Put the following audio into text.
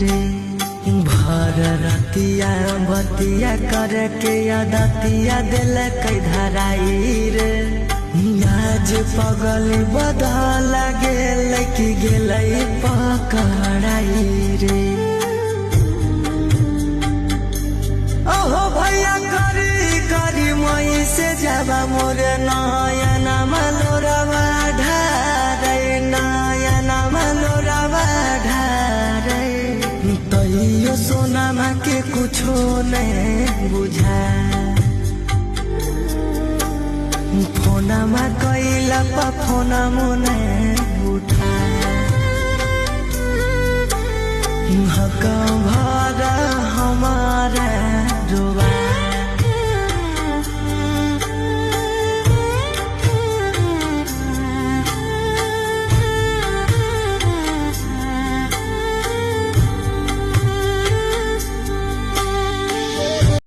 रे भर रतिया बतिया करके दतिया दिल कई धराई रे आज पगल बदल गेल कि गेल पकड़ाई रे ओहो भैया करी करी मई से जाबा मोरे नयन मलोरवा ढारे नयन मलोरवा ढारे तैयो सोनामा के कुछो नहीं बुझा फोनमा कैला पा फोना मुने उठा हक भरा हमारा रुबा